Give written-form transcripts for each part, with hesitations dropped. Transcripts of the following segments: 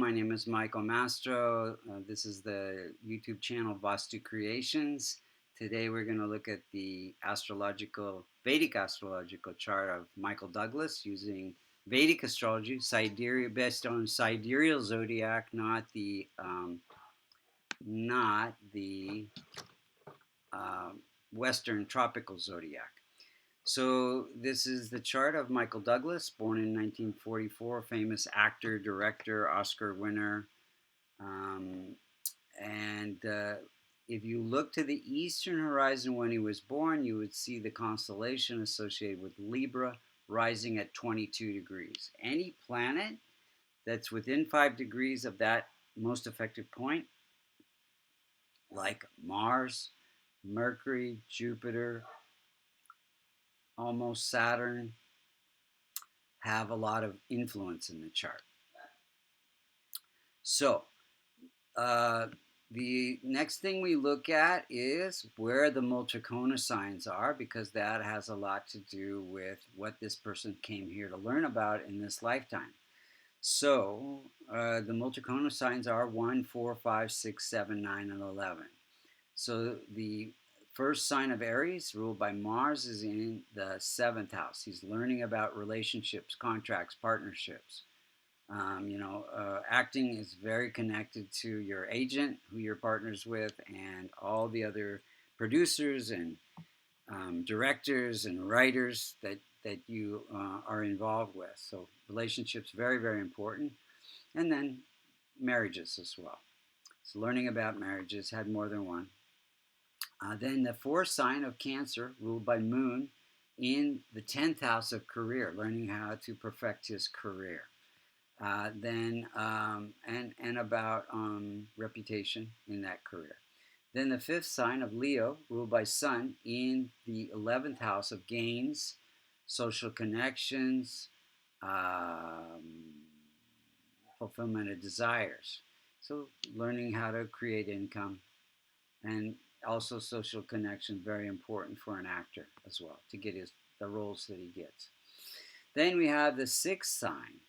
My name is Michael Mastro. This is the YouTube channel Vastu Creations. Today we're going to look at the Vedic astrological chart of Michael Douglas using Vedic astrology, based on sidereal zodiac, not the Western tropical zodiac. So this is the chart of Michael Douglas, born in 1944, famous actor, director, Oscar winner. Um, and if you look to the eastern horizon when he was born, you would see the constellation associated with Libra rising at 22 degrees. Any planet that's within 5 degrees of that most effective point, like Mars, Mercury, Jupiter, almost Saturn, have a lot of influence in the chart. So, the next thing we look at is where the Multikona signs are, because that has a lot to do with what this person came here to learn about in this lifetime. So, the Multikona signs are 1, 4, 5, 6, 7, 9, and 11. So, the first sign of Aries, ruled by Mars, is in the 7th house. He's learning about relationships, contracts, partnerships. Acting is very connected to your agent, who you're partners with, and all the other producers and directors and writers that you are involved with. So relationships, very, very important. And then marriages as well. So learning about marriages, had more than one. Then the fourth sign of Cancer, ruled by Moon, in the 10th house of career, learning how to perfect his career. And about reputation in that career. Then the fifth sign of Leo, ruled by Sun, in the 11th house of gains, social connections, fulfillment of desires. So learning how to create income, and also social connection, very important for an actor as well, to get the roles that he gets. Then we have the sixth sign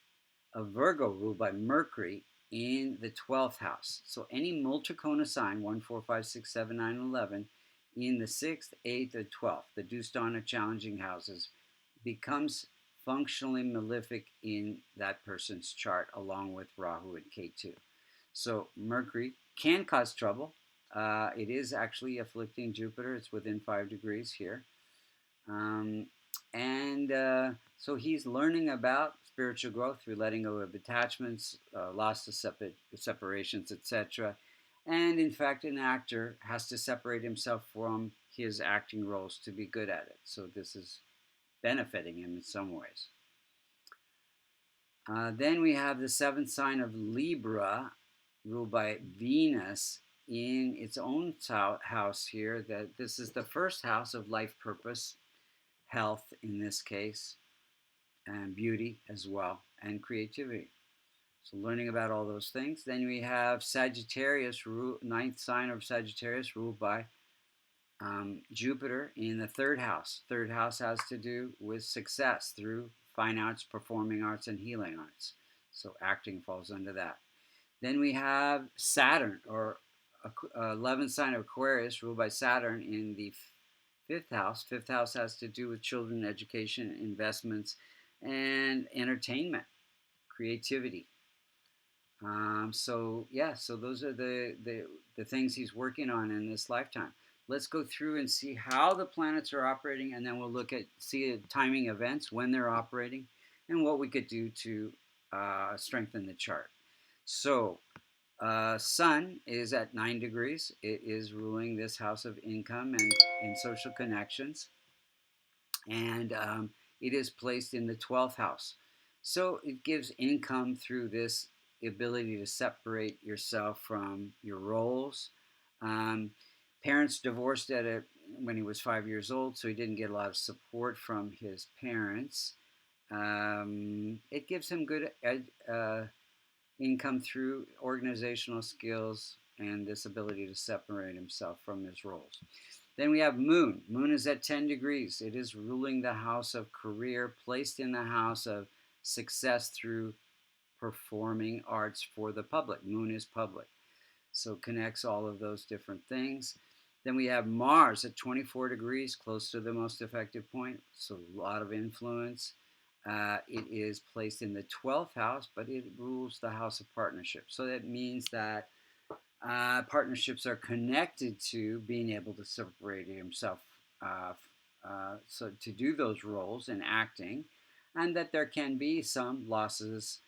of Virgo, ruled by Mercury, in the 12th house. So any Multikona sign, 1, 4, 5, 6, 7, 9, 11, in the 6th, 8th, or 12th, the Dustana challenging houses, becomes functionally malefic in that person's chart, along with Rahu and Ketu. So Mercury can cause trouble. It is actually afflicting Jupiter. It's within 5 degrees here. So he's learning about spiritual growth through letting go of attachments, loss of separations, etc. And in fact, an actor has to separate himself from his acting roles to be good at it. So this is benefiting him in some ways. Then we have the seventh sign of Libra, ruled by Venus, in its own house here. That this is the first house of life purpose, health in this case, and beauty as well, and creativity. So learning about all those things. Then we have Sagittarius, ninth sign of Sagittarius, ruled by Jupiter in the third house. Third house has to do with success through fine arts, performing arts, and healing arts. So acting falls under that. Then we have Saturn, or 11th sign of Aquarius, ruled by Saturn in the fifth house. Fifth house has to do with children, education, investments, and entertainment, creativity. So those are the things he's working on in this lifetime. Let's go through and see how the planets are operating, and then we'll see timing events when they're operating, and what we could do to strengthen the chart. So Sun is at 9 degrees. It is ruling this house of income and social connections. And it is placed in the 12th house. So it gives income through this ability to separate yourself from your roles. Parents divorced when he was 5 years old, so he didn't get a lot of support from his parents. It gives him good income through organizational skills and this ability to separate himself from his roles. Then we have Moon. Moon is at 10 degrees. It is ruling the house of career, placed in the house of success through performing arts for the public. Moon is public. So connects all of those different things. Then we have Mars at 24 degrees, close to the most effective point. So a lot of influence. It is placed in the 12th house, but it rules the house of partnership. So that means that partnerships are connected to being able to separate himself, so to do those roles in acting, and that there can be some losses,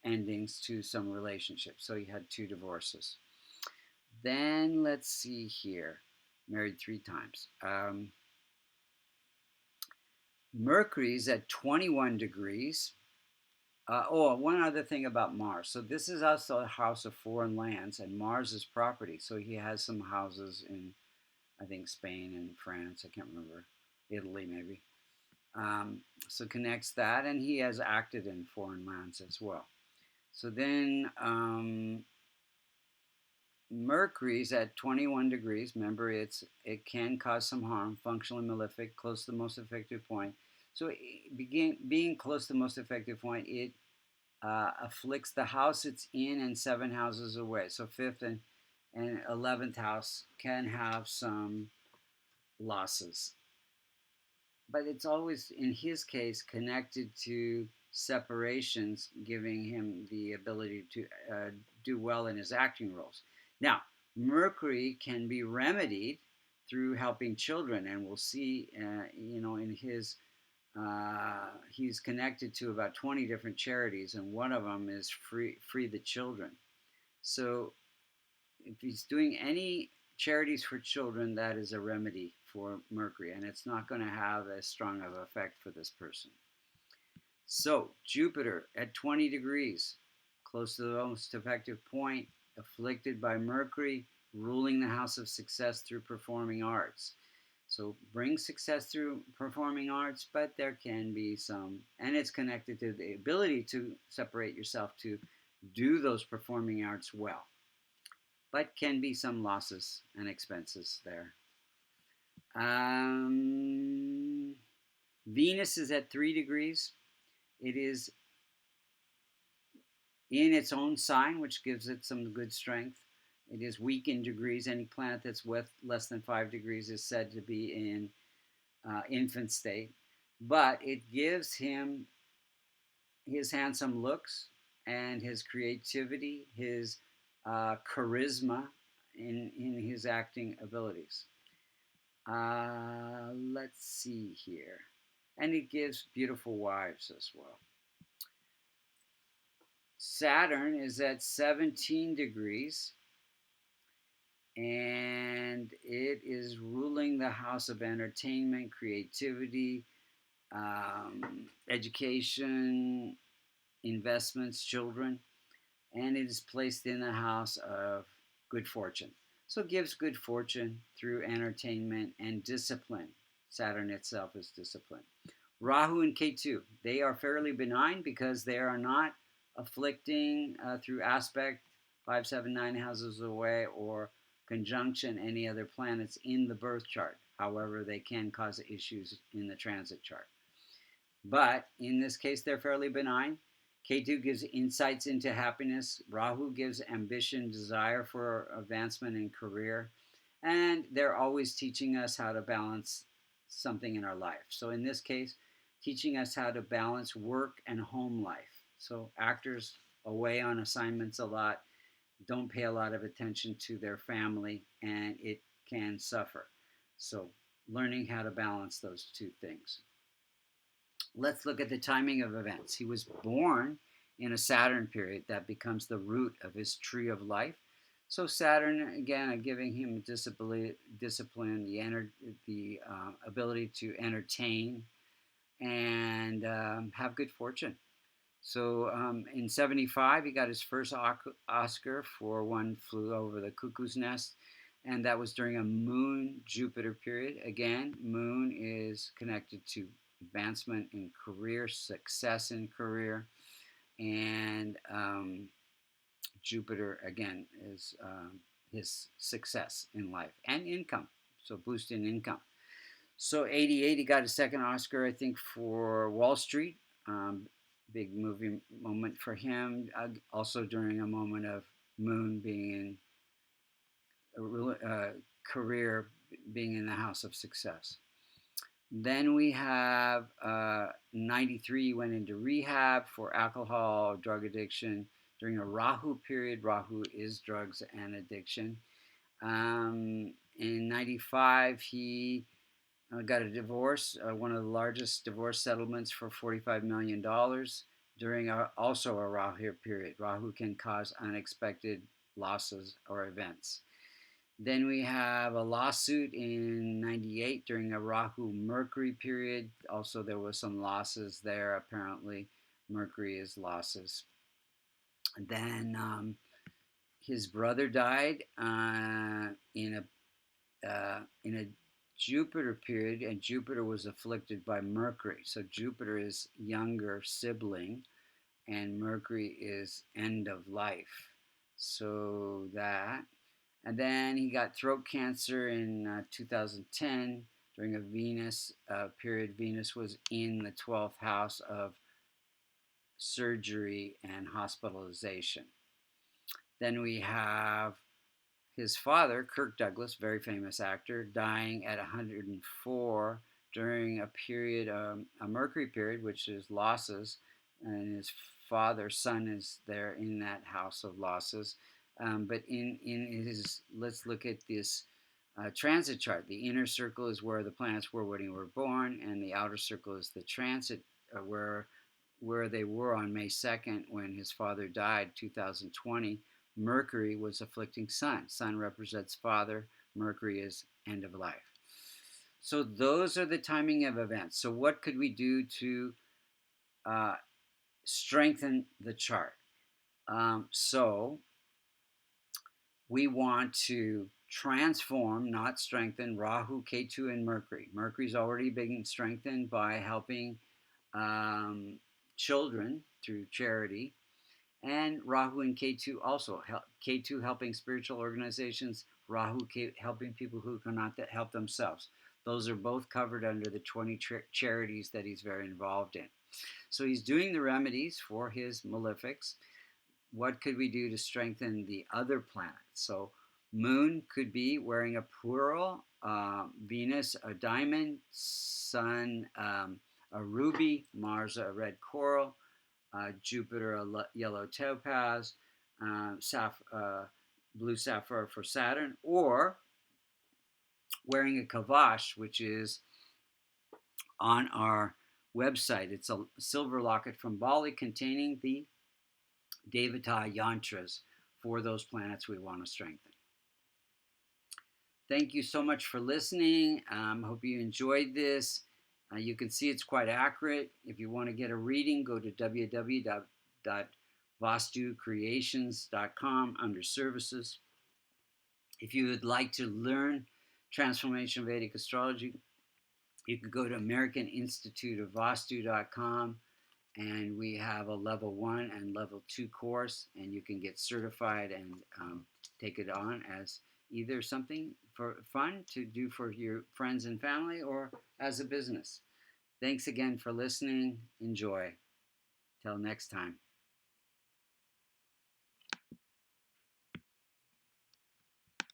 endings to some relationships. So he had 2 divorces. Then let's see here, married 3 times. Mercury's at 21 degrees. One other thing about Mars. So this is also a house of foreign lands, and Mars is property. So he has some houses in, I think, Spain and France. I can't remember. Italy, maybe. So connects that, and he has acted in foreign lands as well. So then Mercury's at 21 degrees. Remember, it can cause some harm. Functionally malefic, close to the most effective point. So being close to the most effective point, it afflicts the house it's in and 7 houses away. So 5th and 11th house can have some losses. But it's always, in his case, connected to separations, giving him the ability to do well in his acting roles. Now, Mercury can be remedied through helping children, and we'll see, in his, he's connected to about 20 different charities, and one of them is Free the Children. So if he's doing any charities for children, that is a remedy for Mercury, and it's not going to have as strong of an effect for this person. So Jupiter at 20 degrees, close to the most effective point, afflicted by Mercury, ruling the house of success through performing arts. So bring success through performing arts, but there can be some, and it's connected to the ability to separate yourself to do those performing arts well. But can be some losses and expenses there. Venus is at 3 degrees. It is in its own sign, which gives it some good strength. It is weak in degrees. Any planet that's with less than 5 degrees is said to be in infant state. But it gives him his handsome looks and his creativity, his charisma in his acting abilities. Let's see here. And it gives beautiful wives as well. Saturn is at 17 degrees, and it is ruling the house of entertainment, creativity, education, investments, children, and it is placed in the house of good fortune. So it gives good fortune through entertainment and discipline. Saturn itself is discipline. Rahu and Ketu, they are fairly benign because they are not afflicting through aspect 5, 7, 9 houses away or conjunction any other planets in the birth chart. However, they can cause issues in the transit chart. But in this case, they're fairly benign. Ketu gives insights into happiness. Rahu gives ambition, desire for advancement in career. And they're always teaching us how to balance something in our life. So in this case, teaching us how to balance work and home life. So actors away on assignments a lot, don't pay a lot of attention to their family, and it can suffer. So learning how to balance those 2 things. Let's look at the timing of events. He was born in a Saturn period that becomes the root of his tree of life. So Saturn, again, giving him discipline, the ability to entertain and have good fortune. So in 75, he got his first Oscar for One Flew Over the Cuckoo's Nest, and that was during a Moon-Jupiter period. Again, Moon is connected to advancement in career, success in career, and Jupiter, again, is his success in life and income, so boosting income. So 88, he got his second Oscar, I think, for Wall Street, big movie moment for him. Also during a moment of Moon being in career, being in the house of success. Then we have 93 went into rehab for alcohol, drug addiction during a Rahu period. Rahu is drugs and addiction. In 95, he got a divorce, one of the largest divorce settlements for $45 million during also a Rahu period. Rahu can cause unexpected losses or events. Then we have a lawsuit in 98 during a Rahu Mercury period. Also, there was some losses there, apparently. Mercury is losses. And then his brother died in a Jupiter period, and Jupiter was afflicted by Mercury. So Jupiter is younger sibling, and Mercury is end of life. So that. And then he got throat cancer in 2010 during a Venus period. Venus was in the 12th house of surgery and hospitalization. Then we have his father, Kirk Douglas, very famous actor, dying at 104 during a period, a Mercury period, which is losses, and his father's son is there in that house of losses. But in his, let's look at this transit chart. The inner circle is where the planets were when he were born, and the outer circle is the transit where they were on May 2nd when his father died, 2020. Mercury was afflicting Sun. Sun represents father. Mercury is end of life. So those are the timing of events. So what could we do to strengthen the chart? So we want to transform, not strengthen, Rahu, Ketu, and Mercury. Mercury's already being strengthened by helping children through charity. And Rahu and Ketu also. Ketu helping spiritual organizations, Rahu helping people who cannot help themselves. Those are both covered under the 20 charities that he's very involved in. So he's doing the remedies for his malefics. What could we do to strengthen the other planets? So Moon could be wearing a pearl, Venus a diamond, Sun a ruby, Mars a red coral, Jupiter a yellow topaz, blue sapphire for Saturn, or wearing a kavash, which is on our website. It's a silver locket from Bali containing the Devata yantras for those planets we want to strengthen. Thank you so much for listening. Hope you enjoyed this. You can see it's quite accurate. If you want to get a reading, go to www.vastucreations.com under services. If you would like to learn Transformation Vedic Astrology, you can go to American Institute of Vastu.com, and we have a level 1 and level 2 course, and you can get certified and take it on as either something for fun to do for your friends and family or as a business. Thanks again for listening. Enjoy. Till next time.